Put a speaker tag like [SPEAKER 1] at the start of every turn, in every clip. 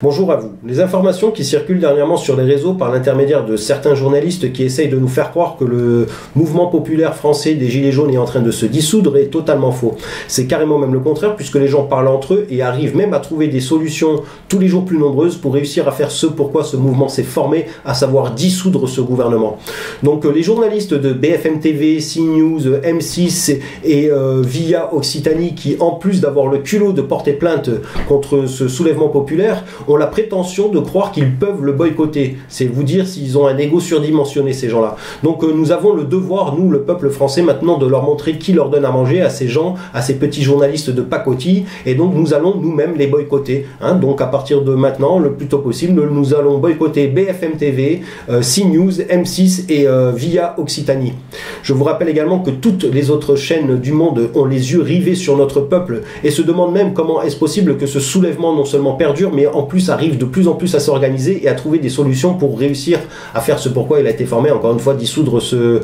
[SPEAKER 1] Bonjour à vous. Les informations qui circulent dernièrement sur les réseaux par l'intermédiaire de certains journalistes qui essayent de nous faire croire que le mouvement populaire français des Gilets jaunes est en train de se dissoudre est totalement faux. C'est carrément même le contraire puisque les gens parlent entre eux et arrivent même à trouver des solutions tous les jours plus nombreuses pour réussir à faire ce pourquoi ce mouvement s'est formé, à savoir dissoudre ce gouvernement. Donc les journalistes de BFM TV, CNews, M6 et Via Occitanie qui en plus d'avoir le culot de porter plainte contre ce soulèvement populaire ont la prétention de croire qu'ils peuvent le boycotter. C'est vous dire s'ils ont un ego surdimensionné, ces gens-là. Donc nous avons le devoir, nous, le peuple français, maintenant de leur montrer qui leur donne à manger à ces gens, à ces petits journalistes de pacotille, et donc nous allons nous-mêmes les boycotter. Donc à partir de maintenant, le plus tôt possible, nous allons boycotter BFM TV, CNews, M6 et Via Occitanie. Je vous rappelle également que toutes les autres chaînes du monde ont les yeux rivés sur notre peuple et se demandent même comment est-ce possible que ce soulèvement non seulement perdure, mais en plus arrive de plus en plus à s'organiser et à trouver des solutions pour réussir à faire ce pourquoi il a été formé, encore une fois, dissoudre ce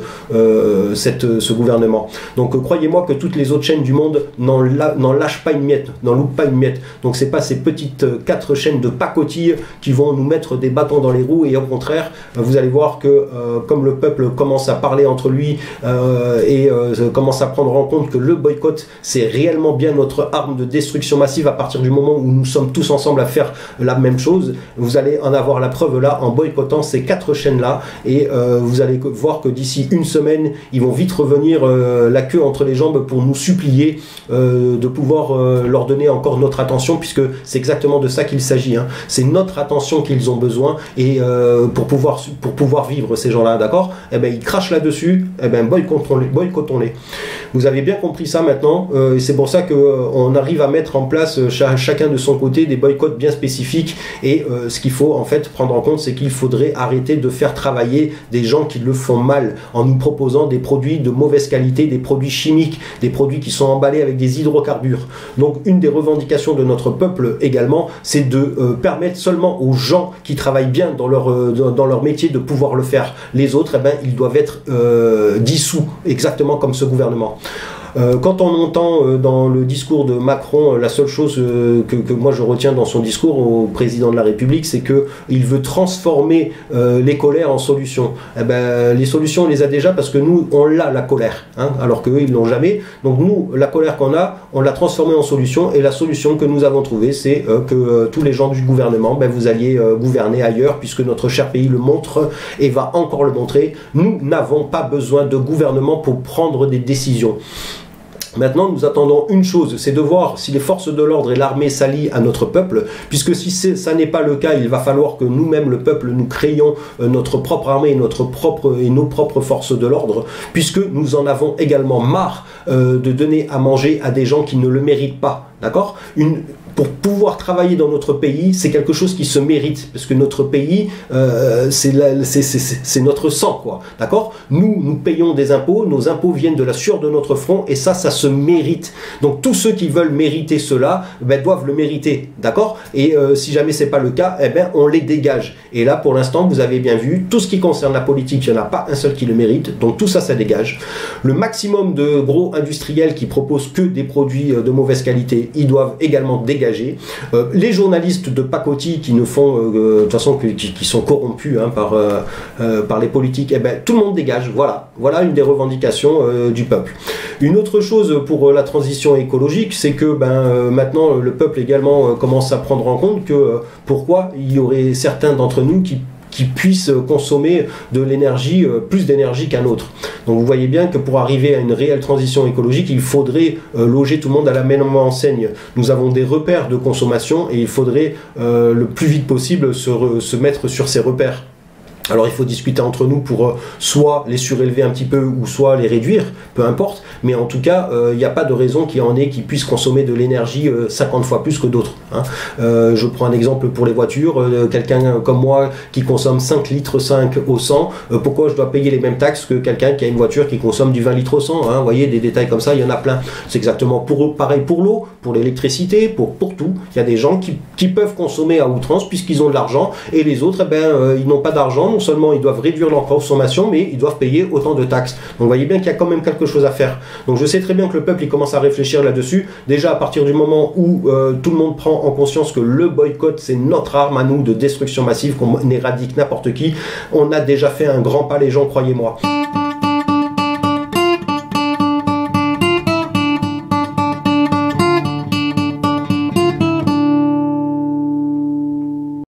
[SPEAKER 1] gouvernement. Donc croyez-moi que toutes les autres chaînes du monde n'en lâchent pas une miette, n'en loupent pas une miette. Donc c'est pas ces petites 4 chaînes de pacotille qui vont nous mettre des bâtons dans les roues, et au contraire, vous allez voir que comme le peuple commence à parler entre lui commence à prendre en compte que le boycott c'est réellement bien notre arme de destruction massive à partir du moment où nous sommes tous ensemble à faire la même chose, vous allez en avoir la preuve là en boycottant ces 4 chaînes là, et vous allez voir que d'ici une semaine ils vont vite revenir la queue entre les jambes pour nous supplier de pouvoir leur donner encore notre attention, puisque c'est exactement de ça qu'il s'agit, c'est notre attention qu'ils ont besoin, et pour pouvoir vivre, ces gens là, d'accord, et ben ils crachent là dessus, et ben boycottons-les. Vous avez bien compris ça maintenant, et c'est pour ça qu'on arrive à mettre en place chacun de son côté des boycotts bien spécifiques, et ce qu'il faut en fait prendre en compte, c'est qu'il faudrait arrêter de faire travailler des gens qui le font mal en nous proposant des produits de mauvaise qualité, des produits chimiques, des produits qui sont emballés avec des hydrocarbures. Donc une des revendications de notre peuple également, c'est de permettre seulement aux gens qui travaillent bien dans leur métier de pouvoir le faire. Les autres, eh ben, ils doivent être dissous, exactement comme ce gouvernement. Quand on entend dans le discours de Macron, la seule chose que moi je retiens dans son discours au président de la République, c'est qu'il veut transformer les colères en solutions. Eh ben, les solutions, on les a déjà parce que nous, on l'a, la colère, alors qu'eux, ils l'ont jamais. Donc nous, la colère qu'on a, on l'a transformée en solution, et la solution que nous avons trouvée, c'est que tous les gens du gouvernement, ben, vous alliez gouverner ailleurs, puisque notre cher pays le montre et va encore le montrer. Nous n'avons pas besoin de gouvernement pour prendre des décisions. Maintenant, nous attendons une chose, c'est de voir si les forces de l'ordre et l'armée s'allient à notre peuple, puisque si ça n'est pas le cas, il va falloir que nous-mêmes, le peuple, nous créions notre propre armée et nos propres forces de l'ordre, puisque nous en avons également marre de donner à manger à des gens qui ne le méritent pas, d'accord ? Pour pouvoir travailler dans notre pays, c'est quelque chose qui se mérite, parce que notre pays, c'est notre sang, quoi, d'accord ? Nous payons des impôts, nos impôts viennent de la sueur de notre front, et ça se mérite. Donc tous ceux qui veulent mériter cela, ben, doivent le mériter, d'accord ? Et si jamais c'est pas le cas, eh ben, on les dégage. Et là, pour l'instant, vous avez bien vu, tout ce qui concerne la politique, il n'y en a pas un seul qui le mérite, donc tout ça, ça dégage. Le maximum de gros industriels qui proposent que des produits de mauvaise qualité, ils doivent également dégager. Les journalistes de pacotille qui ne font de toute façon qui sont corrompus par les politiques, eh ben, tout le monde dégage. Voilà une des revendications du peuple. Une autre chose pour la transition écologique, c'est que maintenant le peuple également commence à prendre en compte que pourquoi il y aurait certains d'entre nous qui puissent consommer de l'énergie, plus d'énergie qu'un autre. Donc vous voyez bien que pour arriver à une réelle transition écologique, il faudrait loger tout le monde à la même enseigne. Nous avons des repères de consommation, et il faudrait le plus vite possible se mettre sur ces repères. Alors il faut discuter entre nous pour soit les surélever un petit peu ou soit les réduire, peu importe, mais en tout cas il n'y a pas de raison qu'il y en ait qui puissent consommer de l'énergie 50 fois plus que d'autres. Je prends un exemple pour les voitures, quelqu'un comme moi qui consomme 5 litres 5 au 100, pourquoi je dois payer les mêmes taxes que quelqu'un qui a une voiture qui consomme du 20 litres au 100, vous voyez, des détails comme ça, il y en a plein. C'est exactement pareil pour l'eau, pour l'électricité, pour tout. Il y a des gens qui peuvent consommer à outrance puisqu'ils ont de l'argent, et les autres, ils n'ont pas d'argent, non seulement ils doivent réduire leur consommation, mais ils doivent payer autant de taxes. Donc vous voyez bien qu'il y a quand même quelque chose à faire. Donc je sais très bien que le peuple il commence à réfléchir là-dessus. Déjà à partir du moment où tout le monde prend en conscience que le boycott c'est notre arme à nous de destruction massive, qu'on éradique n'importe qui, on a déjà fait un grand pas les gens, croyez-moi.